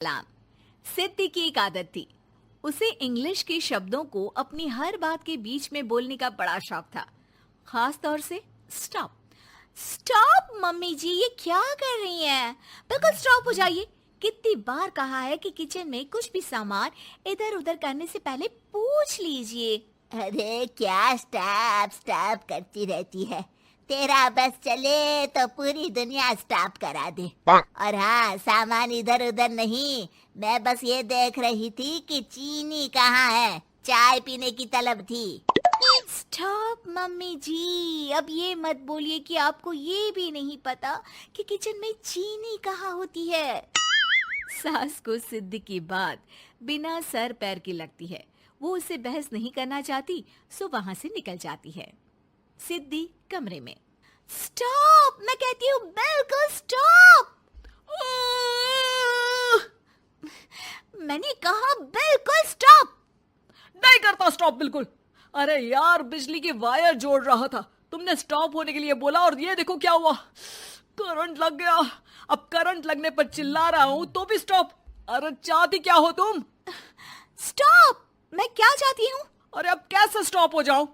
कलाम। सिद्धि की एक आदत थी। उसे इंग्लिश के शब्दों को अपनी हर बात के बीच में बोलने का बड़ा शौक था, खास तौर से स्टॉप। स्टॉप मम्मी जी, ये क्या कर रही हैं? बिल्कुल स्टॉप हो जाइए। कितनी बार कहा है कि किचन में कुछ भी सामान इधर उधर करने से पहले पूछ लीजिए। अरे क्या स्टॉप स्टॉप करती रहती है। तेरा बस चले तो पूरी दुनिया स्टॉप करा दे। और हाँ, सामान इधर उधर नहीं, मैं बस ये देख रही थी कि चीनी कहाँ है। चाय पीने की तलब थी। स्टॉप मम्मी जी, अब ये मत बोलिए कि आपको ये भी नहीं पता कि किचन में चीनी कहाँ होती है। सास को सिद्धि की बात बिना सर पैर की लगती है। वो उससे बहस नहीं करना चाहती, सो वहां से निकल जाती है। सिद्धि कमरे में। स्टॉप, मैं कहती हूँ बिल्कुल स्टॉप। मैंने कहा बिल्कुल स्टॉप। नहीं करता स्टॉप बिल्कुल। अरे यार, बिजली की वायर जोड़ रहा था, तुमने स्टॉप होने के लिए बोला और ये देखो क्या हुआ, करंट लग गया। अब करंट लगने पर चिल्ला रहा हूँ तो भी स्टॉप। अरे चाहती क्या हो तुम? स्टॉप, मैं क्या चाहती हूँ? अरे अब कैसे स्टॉप हो जाऊं?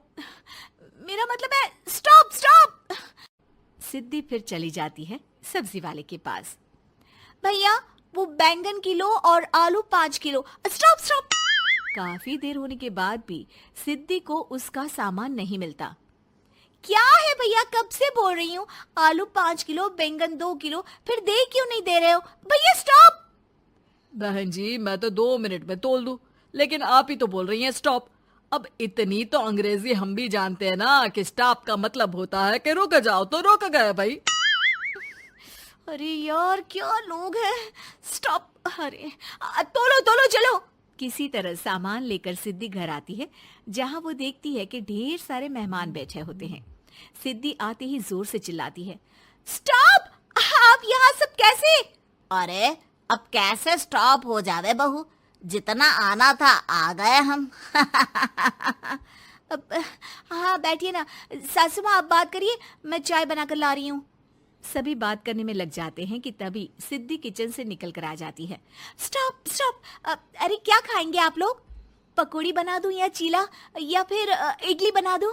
मेरा मतलब है स्टॉप स्टॉप। सिद्धि फिर चली जाती है सब्जी वाले के पास। भैया, वो बैंगन किलो और आलू 5 किलो। Stop stop. काफी देर होने के बाद भी सिद्धि को उसका सामान नहीं मिलता। क्या है भैया, कब से बोल रही हूँ आलू 5 किलो, बैंगन 2 किलो, फिर दे क्यों नहीं दे रहे हो? भैया स्टॉप। बहन जी, मैं तो 2 मिनट में तोल दूं, लेकिन आप ही तो बोल रही हैं स्टॉप। अब इतनी तो अंग्रेजी हम भी जानते हैं ना कि स्टॉप का मतलब होता है कि रुक जाओ, तो रुक गए भाई। अरे यार, क्या लोग हैं। स्टॉप। अरे तोलो तोलो चलो। किसी तरह सामान लेकर सिद्धि घर आती है, जहां वो देखती है कि ढेर सारे मेहमान बैठे होते हैं। सिद्धि आते ही जोर से चिल्लाती है, स्टॉप! आप यहाँ सब कैसे? अरे अब कैसे स्टॉप हो जावे बहू, जितना आना था आ गए हम। अब हाँ बैठिए ना। सासू माँ, आप बात करिए, मैं चाय बनाकर ला रही हूँ। सभी बात करने में लग जाते हैं कि तभी सिद्धि किचन से निकल कर आ जाती है। Stop stop. अरे क्या खाएंगे आप लोग? पकौड़ी बना दूं या चीला, या फिर इडली बना दूं?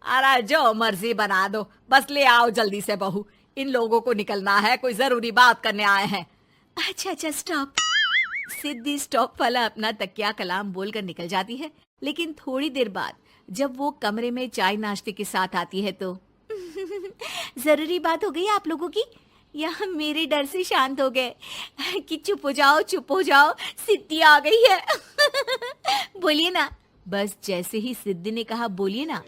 अरे जो मर्जी बना दो, बस ले आओ जल्दी से बहू, इन लोगों को निकलना है, कोई जरूरी बात करने आए हैं। अच्छा अच्छा स्टॉप। सिद्धि स्टॉप वाला अपना तकिया कलाम बोलकर निकल जाती है, लेकिन थोड़ी देर बाद जब वो कमरे में चाय नाश्ते के साथ आती है तो जरूरी बात हो गई आप लोगों की, या मेरे डर से शांत हो गए कि चुप हो जाओ, सिद्धि आ गई है। बोलिए ना। बस जैसे ही सिद्धि ने कहा बोलिए ना,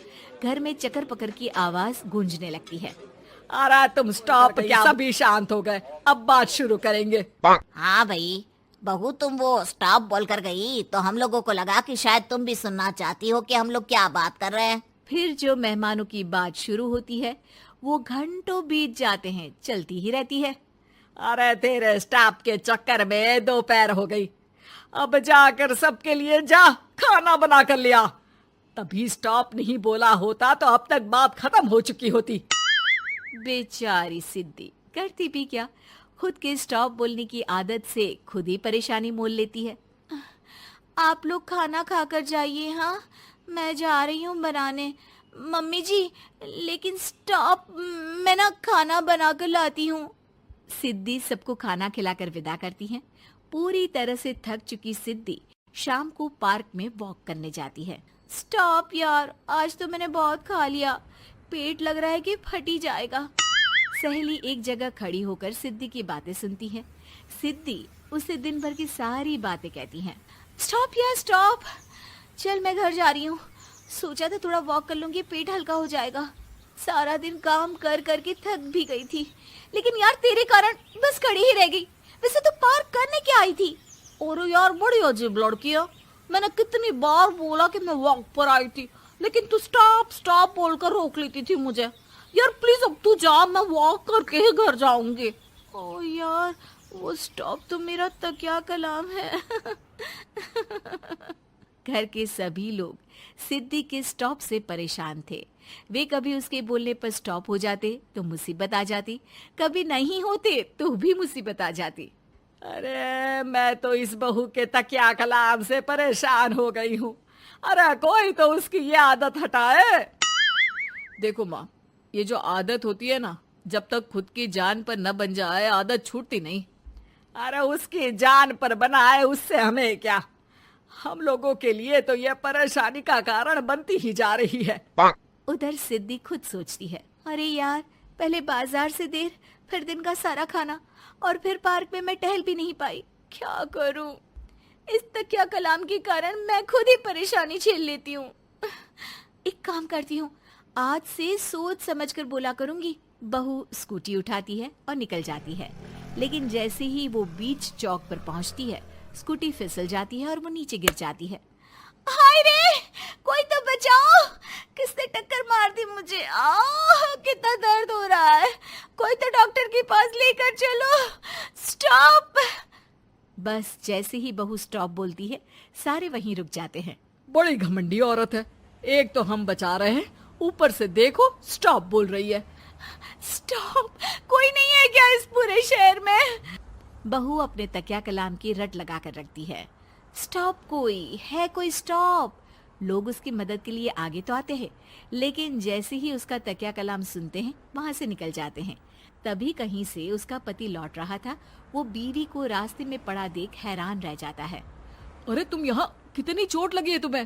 घर में चकर पकर की आवाज गूंजने लगती है। अरे तुम स्टॉप क्या, सभी शांत हो गए, अब बात शुरू करेंगे। हाँ भाई, बहू तुम वो स्टॉप बोल कर गई तो हम लोगों को लगा कि शायद तुम भी सुनना चाहती हो कि हम लोग क्या बात कर रहे हैं। फिर जो मेहमानों की बात शुरू होती है वो घंटों बीत जाते हैं, चलती ही रहती है। अरे तेरे स्टॉप के चक्कर में दोपहर हो गई, अब जाकर सबके लिए जा खाना बना कर लिया। तभी स्टॉप नहीं बोला होता तो अब तक बात खत्म हो चुकी होती। बेचारी सिद्धि करती भी क्या, खुद के स्टॉप बोलने की आदत से खुद ही परेशानी मोल लेती है। आप लोग खाना खाकर जाइए, हाँ मैं जा रही हूँ बनाने। मम्मी जी, लेकिन स्टॉप, मैं ना खाना बनाकर लाती हूँ। सिद्धि सबको खाना खिलाकर विदा करती है। पूरी तरह से थक चुकी सिद्धि शाम को पार्क में वॉक करने जाती है। स्टॉप यार, आज तो मैंने बहुत खा लिया, पेट लग रहा है कि फट ही जाएगा। सहेली एक जगह खड़ी होकर सिद्धि की बातें सुनती है। सिद्धि उसे दिन भर की सारी बातें कहती है। स्टॉप यार स्टॉप, चल मैं घर जा रही हूँ। सोचा था थोड़ा वॉक कर लूंगी, पेट हल्का हो जाएगा। सारा दिन काम कर करके थक भी गई थी, लेकिन यार तेरे कारण बस खड़ी ही रह गई। वैसे तो पार्क करने क्या आई थी? और यार बड़ी अजीब लड़की है, मैंने कितनी बार बोला कि मैं वॉक पर आई थी, लेकिन तू स्टॉप स्टॉप बोलकर रोक लेती थी मुझे। यार प्लीज अब तू जा, मैं वॉक करके ही घर जाऊंगी। ओ यार, वो स्टॉप तो मेरा तकिया कलाम है। घर के सभी लोग सिद्धि के स्टॉप से परेशान थे। वे कभी उसके बोलने पर स्टॉप हो जाते तो मुसीबत आ जाती, कभी नहीं होते तो भी मुसीबत आ जाती। अरे मैं तो इस बहू के तकिया कलाम से परेशान हो गई हूँ। अरे कोई तो उसकी ये आदत हटाए। देखो माँ, ये जो आदत होती है ना, जब तक खुद की जान पर न बन जाए आदत छूटती नहीं। अरे उसकी जान पर बना है, उससे हमें क्या। हम लोगों के लिए तो ये परेशानी का कारण बनती ही जा रही है। उधर सिद्धि खुद सोचती है, अरे यार, पहले बाजार से देर, फिर दिन का सारा खाना, और फिर पार्क में मैं टहल भी नहीं पाई। क्या करूं? इस तकिया कलाम के कारण मैं खुद ही परेशानी झेल लेती हूँ। एक काम करती हूँ, आज से सोच समझकर बोला करूंगी। बहू स्कूटी उठाती है और निकल जाती है, लेकिन जैसे ही वो बीच चौक पर पहुंचती है, स्कूटी फिसल जाती है और वो नीचे गिर जाती है। हाय रे, कोई तो बचाओ, किसने टक्कर मार दी मुझे। कितना दर्द हो रहा है, कोई तो डॉक्टर के पास लेकर चलो। स्टॉप। बस जैसे ही बहू स्टॉप बोलती है, सारे वहीं रुक जाते हैं। बड़ी घमंडी औरत है, एक तो हम बचा रहे हैं, ऊपर से देखो स्टॉप बोल रही है। स्टॉप, कोई नहीं है क्या इस पूरे शहर में? बहू अपने तकिया कलाम की रट लगा कर रखती है। स्टॉप, कोई है, कोई स्टॉप। लोग उसकी मदद के लिए आगे तो आते हैं, लेकिन जैसे ही उसका तकिया कलाम सुनते हैं, वहां से निकल जाते हैं। तभी कहीं से उसका पति लौट रहा था। वो बीवी को रास्ते में पड़ा देख हैरान रह जाता है। अरे तुम यहाँ, कितनी चोट लगी है तुम्हें?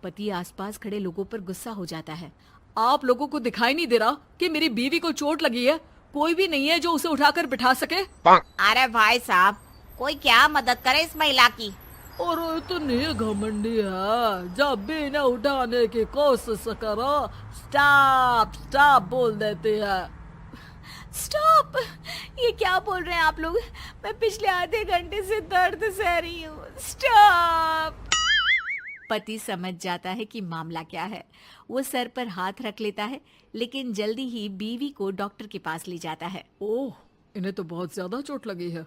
पति आसपास खड़े लोगों पर गुस्सा हो जाता है। आप लोगों को दिखाई नहीं दे रहा कि मेरी बीवी को चोट लगी है? कोई भी नहीं है जो उसे उठाकर बिठा सके? अरे भाई साहब, कोई क्या मदद करे इस महिला की। और इतनी घमंडी है, जब भी इन्हें उठाने की कोशिश करो स्टॉप स्टॉप बोल देती है। स्टॉप, ये क्या बोल रहे हैं आप लोग? मैं पिछले आधे घंटे से दर्द सह रही हूँ। स्टॉप। पति समझ जाता है कि मामला क्या है। वो सर पर हाथ रख लेता है, लेकिन जल्दी ही बीवी को डॉक्टर के पास ले जाता है। ओह, इन्हें तो बहुत ज्यादा चोट लगी है।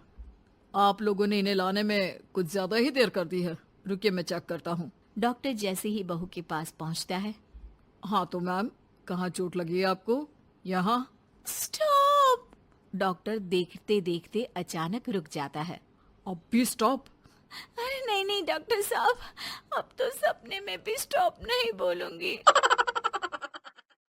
आप लोगों ने इन्हें लाने में कुछ ज्यादा ही देर कर दी है। रुकिए, मैं चेक करता हूँ। डॉक्टर जैसे ही बहू के पास पहुँचता है। हाँ तो मैम, कहाँ चोट लगी है आपको? यहाँ। स्टॉप। डॉक्टर देखते देखते अचानक रुक जाता है। अब भी स्टॉप? अरे नहीं नहीं डॉक्टर साहब, अब तो सपने में भी स्टॉप नहीं बोलूंगी।